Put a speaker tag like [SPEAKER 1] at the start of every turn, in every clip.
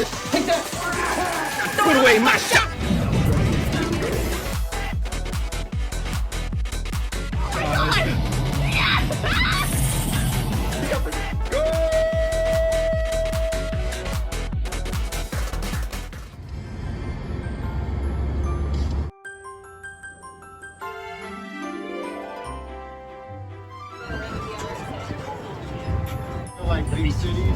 [SPEAKER 1] Take that! Put away my shot!
[SPEAKER 2] Like big cities.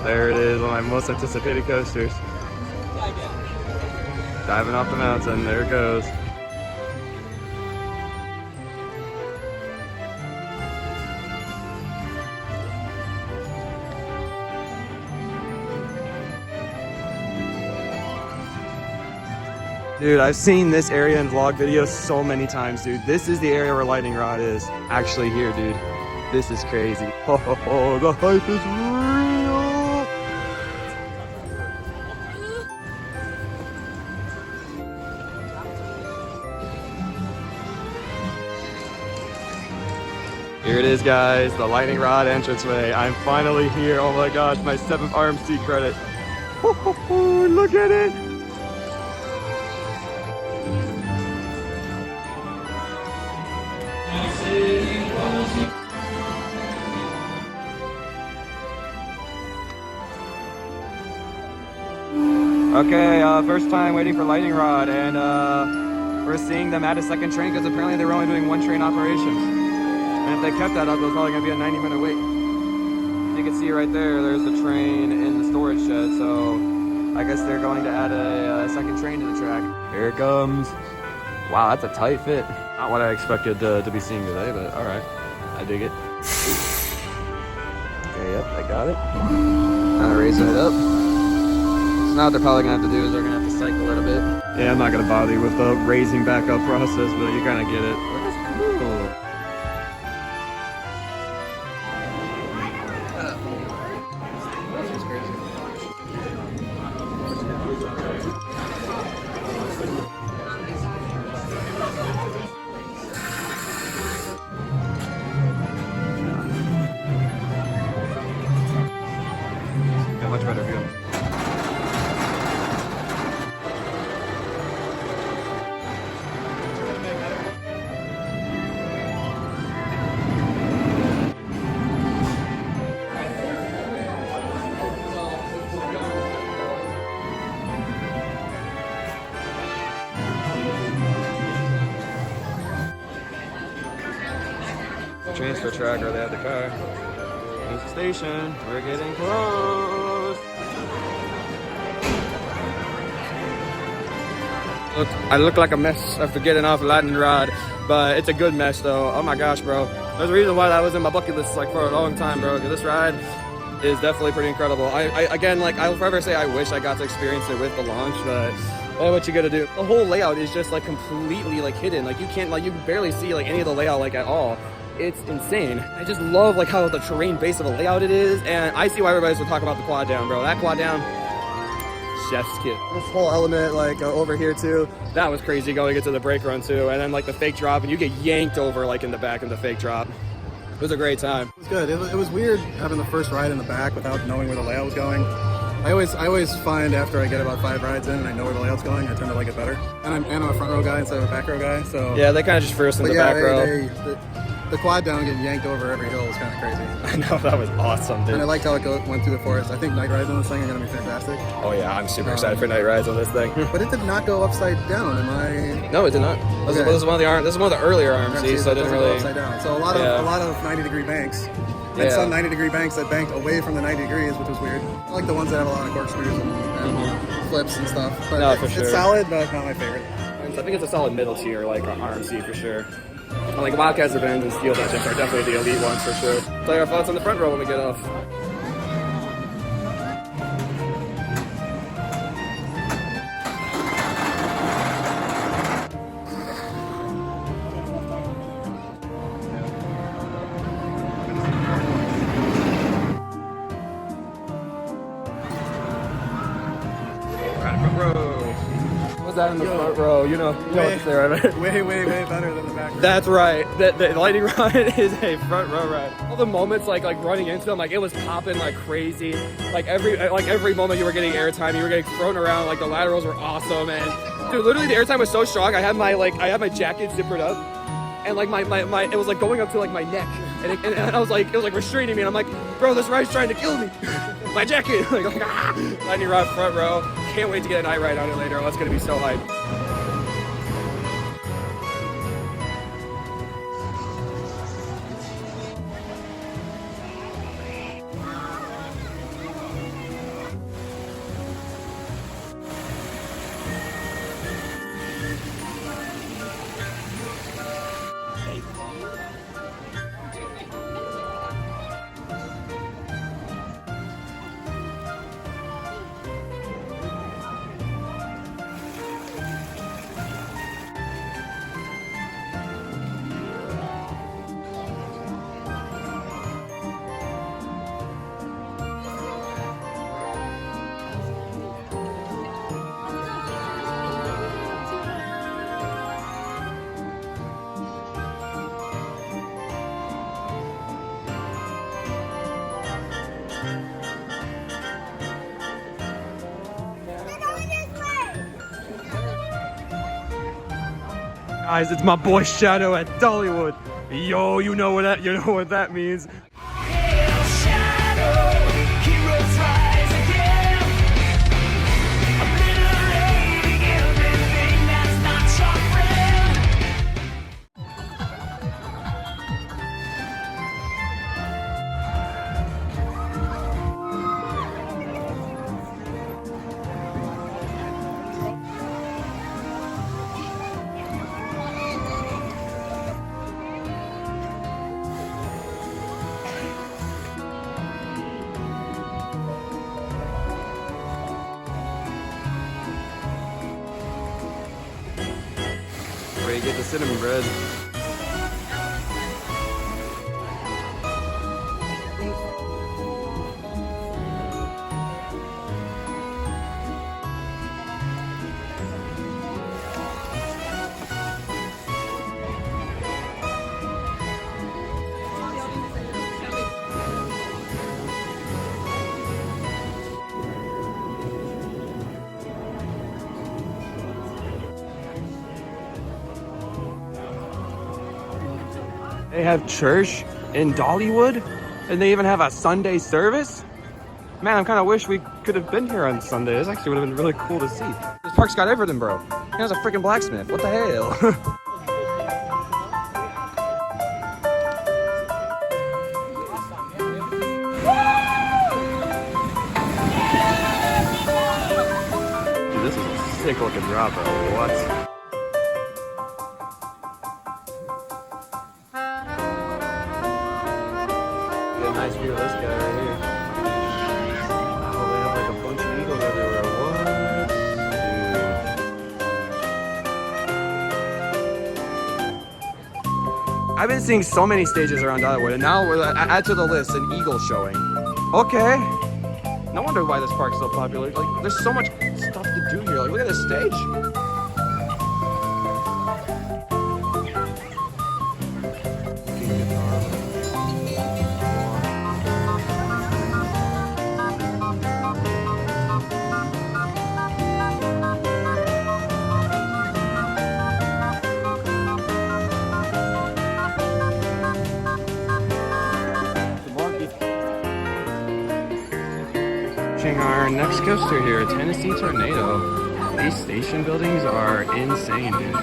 [SPEAKER 3] There it is, one of my most anticipated coasters. Diving off the mountain, there it goes. Dude, I've seen this area in vlog videos so many times, dude. This is the area where Lightning Rod is actually here, dude. This is crazy. Oh, the hype is real. Here it is, guys, the Lightning Rod entranceway. I'm finally here. Oh my gosh, my 7th RMC credit. Oh, look at it. Okay, first time waiting for Lightning Rod, and we're seeing them add a second train because apparently they were only doing 1 train operations. And if they kept that up, it was probably going to be a 90-minute wait. You can see right there, there's the train in the storage shed, so I guess they're going to add a second train to the track. Here it comes. Wow, that's a tight fit. Not what I expected to be seeing today, but alright. I dig it. Okay, yep, I got it. Kind of raising it up. So now what they're probably going to have to do is they're going to have to cycle it a bit. Yeah, I'm not going to bother you with the raising back up process, but you kind of get it. That's cool. Much better view. Transfer tracker, they have the car. Here's the station. We're getting close. Look, I look like a mess after getting off Lightning Rod, but it's a good mess though. Oh my gosh, bro. There's a reason why that was in my bucket list like for a long time, bro. Because this ride is definitely pretty incredible. Again, like I'll forever say I wish I got to experience it with the launch, but what you gotta do. The whole layout is just like completely like hidden. Like you can't, like you barely see like any of the layout like at all. It's insane. I just love like how the terrain base of a layout it is, and I see why everybody's will talk about the quad down, bro. That quad down, chef's kiss. This whole element like over here too, that was crazy going into the brake run too, and then like the fake drop, and you get yanked over like in the back of the fake drop. It was a great time. It was good. It was weird having the first ride in the back without knowing where the layout was going. I always find after I get about 5 rides in and I know where the layout's going, I tend to like it better. And I'm a front row guy instead of a back row guy, so yeah, they kind of just first in the back row. The quad down getting yanked over every hill was kind of crazy. I know, that was awesome, dude. And I liked how it went through the forest. I think night rides on this thing are going to be fantastic. Oh yeah, I'm super excited for night rides on this thing. But it did not go upside down, am I? No, it did not. Okay. This is one of the earlier RMCs, so it didn't really go upside down. So a lot of 90-degree banks. And some 90-degree banks that banked away from the 90 degrees, which was weird. I like the ones that have a lot of corkscrews and flips and stuff. But no, for sure. It's solid, but not my favorite. I think it's a solid middle tier, like RMC for sure. Like Wildcats events and Steel Legends are definitely the elite ones for sure. Tell you our thoughts on the front row when we get off. What's that in the front row? You know what to say, right?
[SPEAKER 2] Way better than the back row.
[SPEAKER 3] That's right. The lightning ride is a front row ride. All the moments like running into them, like it was popping like crazy. Like every moment you were getting airtime, you were getting thrown around. Like the laterals were awesome, and dude, literally the airtime was so strong. I had my jacket zippered up, and like my it was like going up to like my neck, and I was like, it was like restraining me, and I'm like, bro, this ride's trying to kill me. My jacket, like lightning rod front row. Can't wait to get a night ride on it later. Oh, it's gonna be so hype. Guys, it's my boy Shadow at Dollywood. Yo, you know what that means.
[SPEAKER 4] Hail Shadow, heroes rise again, obliterating everything that's not your friend.
[SPEAKER 3] Where you get the cinnamon bread. They have church in Dollywood, and they even have a Sunday service. Man, I kind of wish we could have been here on Sunday. This actually would have been really cool to see. This park's got everything, bro. He has a freaking blacksmith. What the hell? Dude, this is a sick looking drop, bro. What? Nice view of this guy right here. Oh, they have like a bunch of eagles everywhere. What? Dude. I've been seeing so many stages around Dollywood, and now we're add to the list an eagle showing. Okay. No wonder why this park's so popular. Like, there's so much stuff to do here. Like, look at this stage. Our next coaster here, Tennessee Tornado. These station buildings are insane, dude.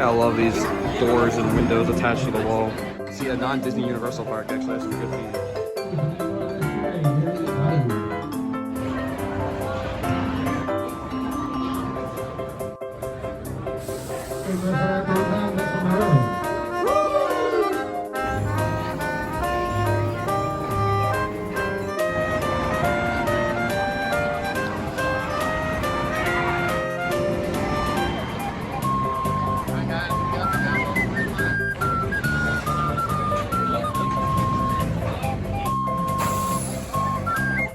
[SPEAKER 3] I love these doors and windows attached to the wall. see a non-Disney Universal park actually has some good themes.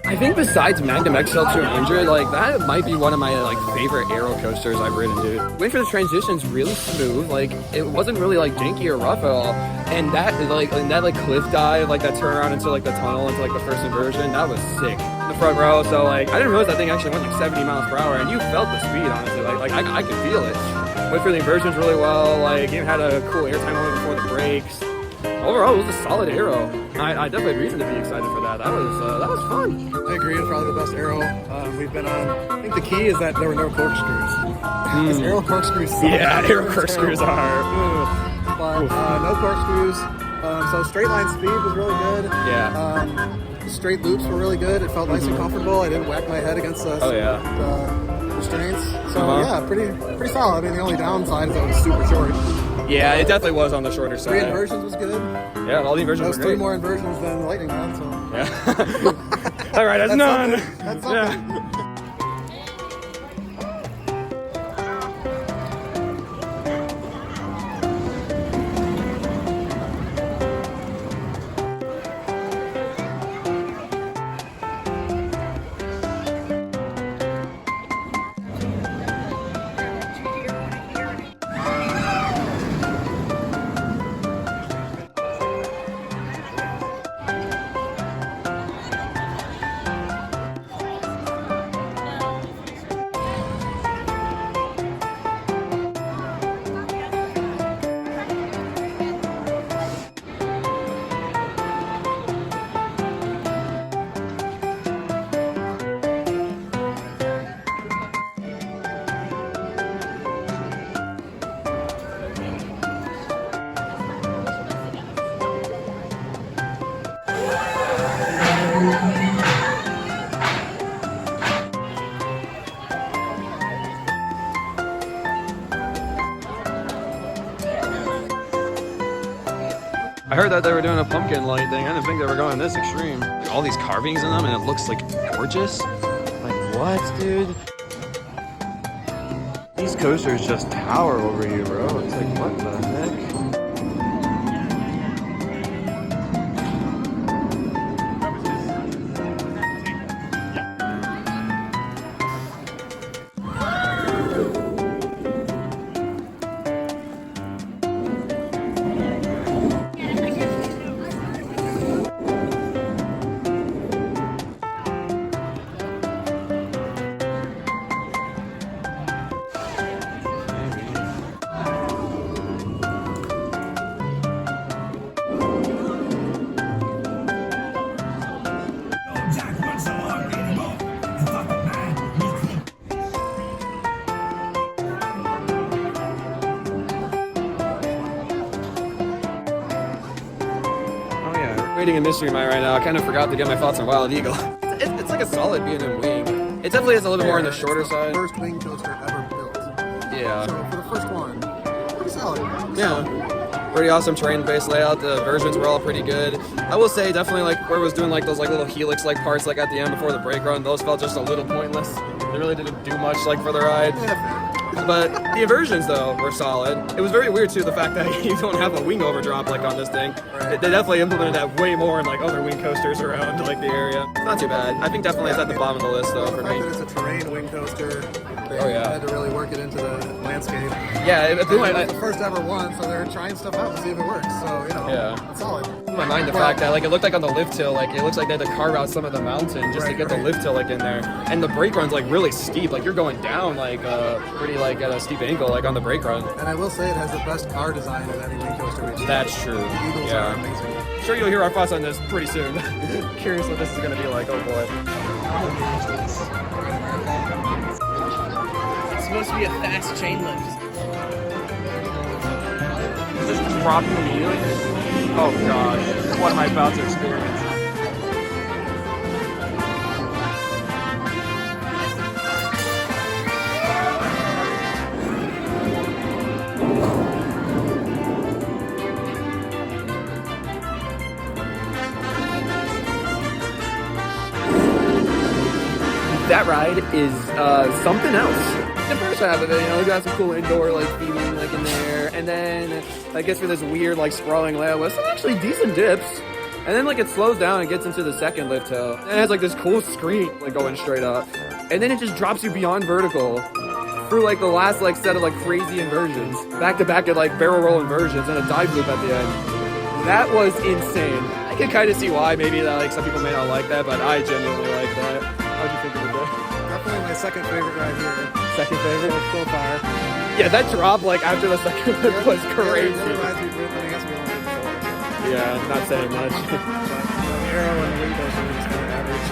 [SPEAKER 3] I think besides Magnum XL 200, like that might be one of my like favorite aero coasters I've ridden, dude. Went for the transitions really smooth, like it wasn't really like janky or rough at all. And that cliff dive, like that turnaround into like the tunnel into like the first inversion, that was sick. In the front row, so like I didn't realize that thing actually went like 70 miles per hour, and you felt the speed honestly, like I could feel it. Went for the inversions really well, like even had a cool airtime moment before the brakes. Overall, it was a solid aero. I definitely had reason to be excited for that. That was fun.
[SPEAKER 2] I agree, it's probably the best aero we've been on. I think the key is that there were no corkscrews. Because aero corkscrews suck.
[SPEAKER 3] Yeah, aero corkscrews are.
[SPEAKER 2] But no corkscrews. So straight line speed was really good.
[SPEAKER 3] Yeah.
[SPEAKER 2] Straight loops were really good. It felt nice and comfortable. I didn't whack my head against the restraints. So yeah, pretty solid. I mean, the only downside is that it was super short.
[SPEAKER 3] Yeah, it definitely was on the shorter side.
[SPEAKER 2] 3 inversions was good.
[SPEAKER 3] Yeah, all the inversions
[SPEAKER 2] Those
[SPEAKER 3] were great.
[SPEAKER 2] 3 more inversions than the lightning round. So
[SPEAKER 3] Yeah. All right, that's none.
[SPEAKER 2] That's something.
[SPEAKER 3] Yeah. I heard that they were doing a pumpkin light thing. I didn't think they were going this extreme. Like, all these carvings in them, and it looks like gorgeous. Like what, dude? These coasters just tower over you, bro. It's like, what the heck? Waiting in Mystery Mine right now. I kind of forgot to get my thoughts on Wild Eagle. It's like a solid B&M wing. It definitely is a little more on the shorter side.
[SPEAKER 2] First wing coaster ever built.
[SPEAKER 3] Yeah.
[SPEAKER 2] So for the first one, pretty solid.
[SPEAKER 3] Yeah. Pretty awesome terrain-based layout. The versions were all pretty good. I will say, definitely like where it was doing like those like little helix-like parts like at the end before the brake run, those felt just a little pointless. They really didn't do much like for the ride.
[SPEAKER 2] Yeah.
[SPEAKER 3] But the inversions though were solid. It was very weird too, the fact that you don't have a wing overdrop like on this thing.
[SPEAKER 2] Right.
[SPEAKER 3] They definitely implemented that way more in like other wing coasters around like the area. It's not too bad. I think definitely it's at the bottom of the list though for
[SPEAKER 2] The
[SPEAKER 3] me.
[SPEAKER 2] fact that it's a terrain wing coaster, they had to really work it into the landscape.
[SPEAKER 3] Yeah, it blew
[SPEAKER 2] It's the first ever one, so they're trying stuff out to see if it works. So, you know, it's solid.
[SPEAKER 3] blew my mind the fact that like it looked like on the lift hill, like it looks like they had to carve out some of the mountain just to get the lift hill like in there. And the brake run's like really steep, like you're going down like pretty like at a steep angle like on the brake run.
[SPEAKER 2] And I will say it has the best car design of any wing coaster we've seen.
[SPEAKER 3] That's true.
[SPEAKER 2] The Eagles are amazing.
[SPEAKER 3] I'm sure you'll hear our thoughts on this pretty soon. Curious what this is gonna be like. Oh boy.
[SPEAKER 1] It's supposed to be a fast chain lift.
[SPEAKER 3] Just dropping immediately. Oh god, what am I about to experience? That ride is something else. The first half of it, you know, we got some cool indoor like theming like in there, and then I guess for this weird like sprawling layout with some actually decent dips, and then like it slows down and gets into the second lift hill, and it has like this cool screen like going straight up, and then it just drops you beyond vertical through like the last like set of like crazy inversions, back to back at like barrel roll inversions and a dive loop at the end. That was insane. I can kind of see why maybe that like some people may not like that, but I genuinely like that. How'd you think of it?
[SPEAKER 2] Definitely my second favorite ride here.
[SPEAKER 3] Second favorite?
[SPEAKER 2] So far.
[SPEAKER 3] Yeah, that drop like after the second lift was crazy. Yeah, not saying much.
[SPEAKER 2] The arrow and the wind coaster was kind of average.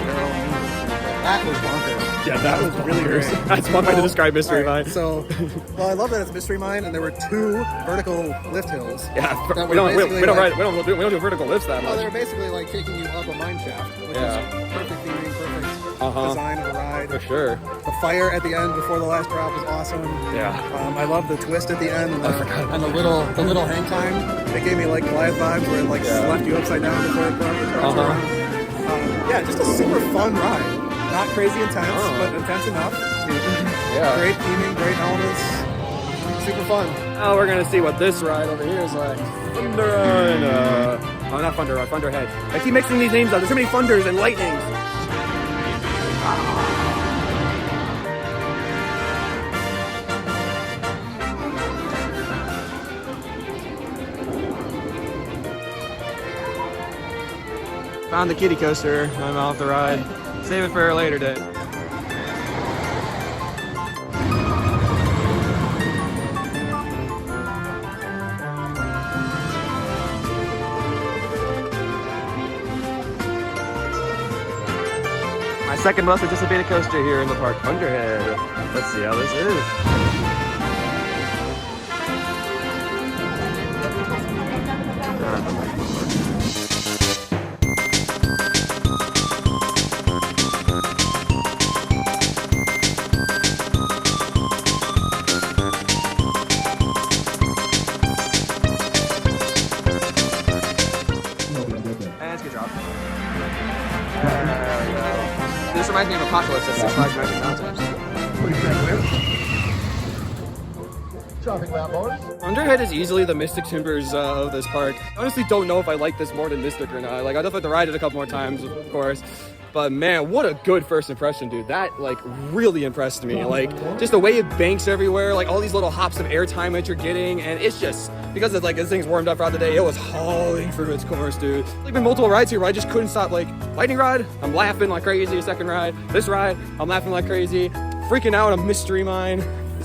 [SPEAKER 2] That was bonkers.
[SPEAKER 3] Yeah, that was really great. That's one way to describe Mystery Mine.
[SPEAKER 2] So, well, I love that it's Mystery Mine, and there were 2 vertical lift hills.
[SPEAKER 3] Yeah,
[SPEAKER 2] that
[SPEAKER 3] we don't do
[SPEAKER 2] basically
[SPEAKER 3] vertical lifts that
[SPEAKER 2] Well,
[SPEAKER 3] much.
[SPEAKER 2] they were basically like taking you up a mine shaft, which is perfect theming, perfect design of a ride.
[SPEAKER 3] For sure.
[SPEAKER 2] The fire at the end before the last drop was awesome.
[SPEAKER 3] Yeah.
[SPEAKER 2] I love the twist at the end and the little hang time. It gave me like Goliath vibes where it like left you upside down before it brought the around. Yeah, just a super fun ride. Not crazy intense, but intense enough.
[SPEAKER 3] Yeah.
[SPEAKER 2] Great theming, great elements. Super fun.
[SPEAKER 3] Now we're gonna see what this ride over here is like. Thunder Ride. Oh, not Thunder Ride, Thunderhead. I keep mixing these names up. There's so many Thunders and Lightnings. Found the kiddie coaster. I'm off the ride. Save it for a later day. My second most anticipated coaster here in the park, Thunderhead. Let's see how this is. This reminds me of Apocalypse at Six Flags Magic Mountain. Thunderhead is easily the Mystic Timbers of this park. I honestly don't know if I like this more than Mystic or not. Like, I'll definitely have to ride it a couple more times, of course. But man, what a good first impression, dude. That like really impressed me. Like just the way it banks everywhere, like all these little hops of airtime that you're getting, and it's just because it's like this thing's warmed up throughout the day, it was hauling through its course, dude. Like been multiple rides here where I just couldn't stop. Like lightning ride, I'm laughing like crazy. Second ride, this ride, I'm laughing like crazy. Freaking out on Mystery Mine.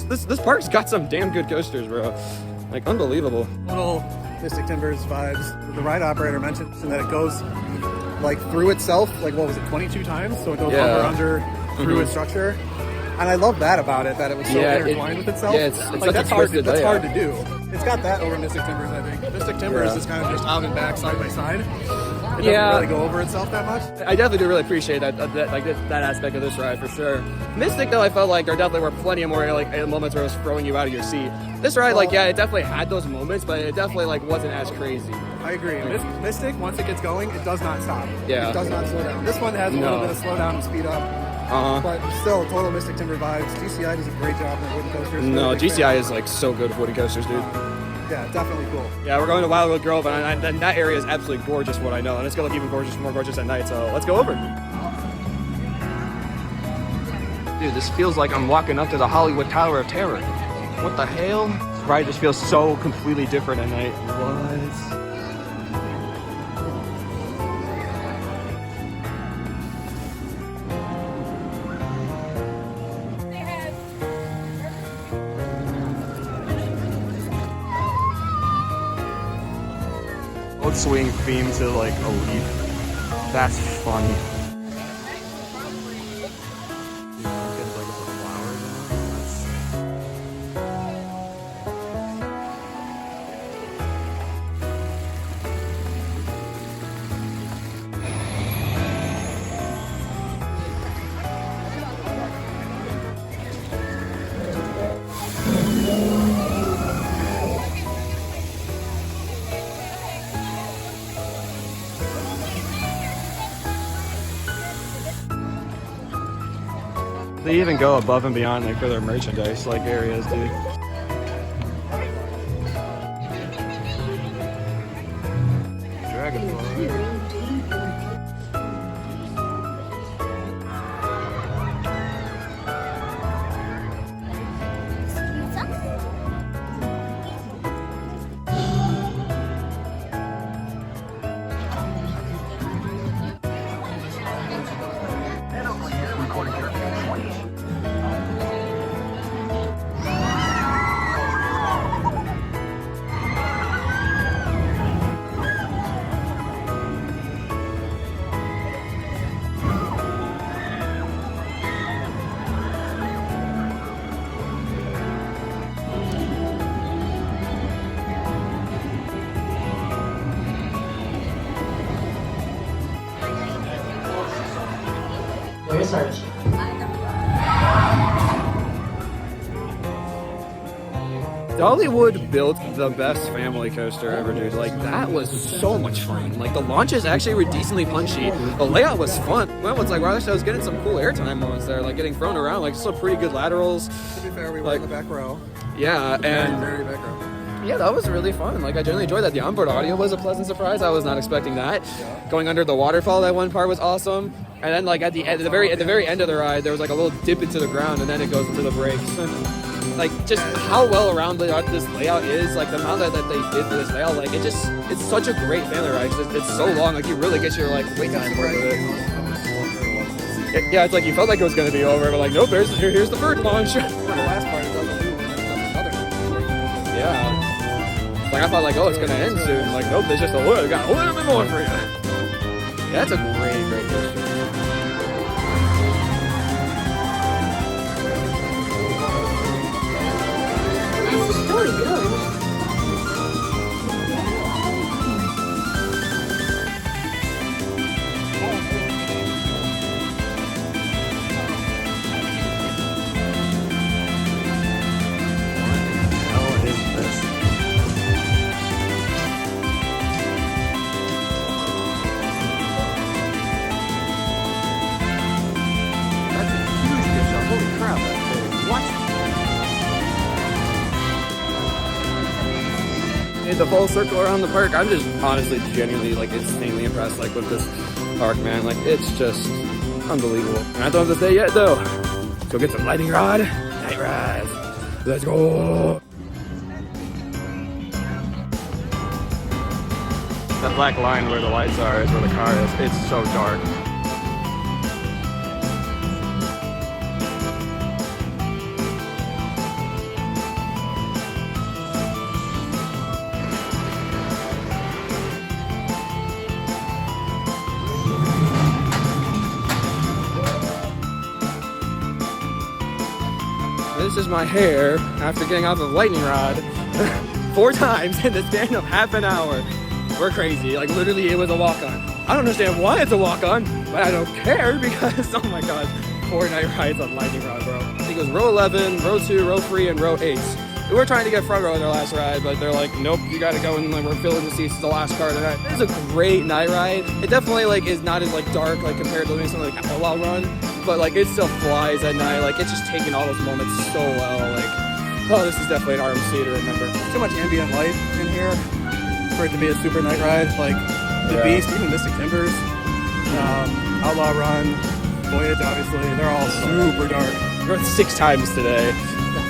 [SPEAKER 3] This park's got some damn good coasters, bro. Like unbelievable.
[SPEAKER 2] Little Mystic Timbers vibes. The ride operator mentioned that it goes like through itself, like what was it, 22 times? So it goes over, under, through its structure. And I love that about it, that it was so intertwined with itself.
[SPEAKER 3] Yeah, it's
[SPEAKER 2] like that's hard to do. It's got that over Mystic Timbers, I think. Mystic Timbers is kind of just out and back, side by side. It doesn't really go over itself that much.
[SPEAKER 3] I definitely do really appreciate that aspect of this ride for sure. Mystic though, I felt like there definitely were plenty of more like moments where it was throwing you out of your seat. This ride, like, yeah, it definitely had those moments, but it definitely like wasn't as crazy.
[SPEAKER 2] I agree. Mystic, once it gets going, it does not stop.
[SPEAKER 3] Yeah.
[SPEAKER 2] It does not slow down. This one has a little bit of slow down and speed up. But still, total Mystic Timber vibes. GCI does a great job on wooden coasters.
[SPEAKER 3] No, GCI is like so good with wooden coasters, dude.
[SPEAKER 2] Yeah, definitely cool.
[SPEAKER 3] Yeah, we're going to Wildwood Grove, and that area is absolutely gorgeous, what I know. And it's going to look even more gorgeous at night, so let's go over. Dude, this feels like I'm walking up to the Hollywood Tower of Terror. What the hell? This ride just feels so completely different at night. What? Swing theme to like a leaf. That's funny. They even go above and beyond like for their merchandise like areas, dude. Dollywood built the best family coaster ever, dude. Like, that was so much fun. Like, the launches actually were decently punchy. The layout was fun. Well, it's like, wow, I was getting some cool airtime moments there, like getting thrown around, like some pretty good laterals.
[SPEAKER 2] To be fair, we were in the back row.
[SPEAKER 3] Yeah, and
[SPEAKER 2] Very back row.
[SPEAKER 3] yeah, that was really fun. Like, I generally enjoyed that. The onboard audio was a pleasant surprise. I was not expecting that.
[SPEAKER 2] Yeah.
[SPEAKER 3] Going under the waterfall, that one part was awesome. And then, like, at the very end of the ride, there was like a little dip into the ground, and then it goes into the brakes. Like, just how well around this layout is, like the amount that they did for this layout, like it's such a great family ride. It's so long, like you really get your like wait time for it. Yeah, it's like you felt like it was gonna be over, but like nope, here's the bird launch.
[SPEAKER 2] For the last part, it doesn't do another.
[SPEAKER 3] Yeah. Like I thought like, oh, it's gonna end soon. Like nope, there's just got a little bit more for you. Yeah, that's a great coaster. The full circle around the park. I'm just honestly genuinely like insanely impressed like with this park, man. Like it's just unbelievable. And I don't have to stay yet though. Let's go get some lightning rod, night ride. Let's go. That black line where the lights are is where the car is. It's so dark. This is my hair after getting off of lightning rod 4 times in the span of half an hour. We're crazy. Like literally it was a walk-on. I don't understand why it's a walk-on, but I don't care because oh my god, 4 night rides on lightning rod, bro. I think it was row 11, row 2, row 3, and row 8. We were trying to get front row in our last ride, but they're like, nope, you gotta go and like, we're filling the seats to the last car tonight. It's a great night ride. It definitely like is not as like dark like compared to something like Outlaw Run, but like it still flies at night. Like it's just taking all those moments so well. Like, oh, this is definitely an RMC to remember.
[SPEAKER 2] Too much ambient light in here for it to be a super night ride. Like the Beast, even Mystic Timbers, Outlaw Run, Voyage, obviously, they're all super dark.
[SPEAKER 3] We rode 6 times today.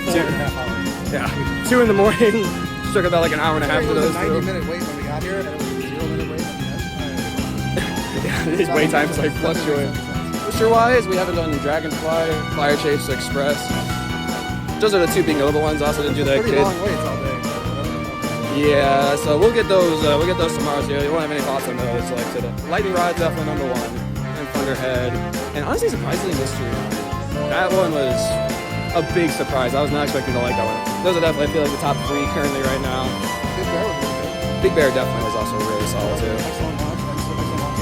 [SPEAKER 2] 4.5 hours.
[SPEAKER 3] Yeah, 2 in the morning. Took about like an hour and a half for
[SPEAKER 2] It was
[SPEAKER 3] those.
[SPEAKER 2] a 90-minute wait when we got here, and it was a 0-minute wait at the end.
[SPEAKER 3] Yeah, his wait times like fluctuate. Coaster-wise, we haven't done Dragonfly, Flyer Chase, Express. Those are the 2 being notable ones. Also didn't do that
[SPEAKER 2] Pretty
[SPEAKER 3] kid.
[SPEAKER 2] long waits all day.
[SPEAKER 3] Yeah, so we'll get those. We'll get those tomorrow. So you won't have any thoughts on those. Like today. Lightning Rod's definitely number 1, and Thunderhead, and honestly, surprisingly, Mystery Ride. That one was a big surprise. I was not expecting to like that one. Those are definitely, I feel like, the top 3 currently right now.
[SPEAKER 2] Big Bear was really good.
[SPEAKER 3] Big Bear definitely was also really solid too.
[SPEAKER 2] Excellent launch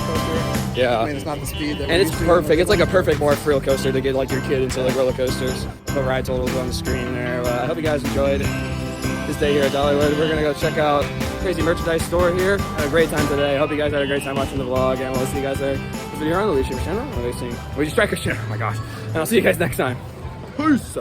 [SPEAKER 2] coaster.
[SPEAKER 3] Yeah.
[SPEAKER 2] I mean, it's not the speed that
[SPEAKER 3] And it's perfect. It's like a perfect more thrill coaster to get like your kid into like roller coasters. The ride totals on the screen there. I hope you guys enjoyed this day here at Dollywood. We're gonna go check out crazy merchandise store here. Had a great time today. I hope you guys had a great time watching the vlog, and we'll see you guys there. This video on the Leash channel. What are you seeing? We just Striker's channel. Oh my gosh. I'll see you guys next time. Peace.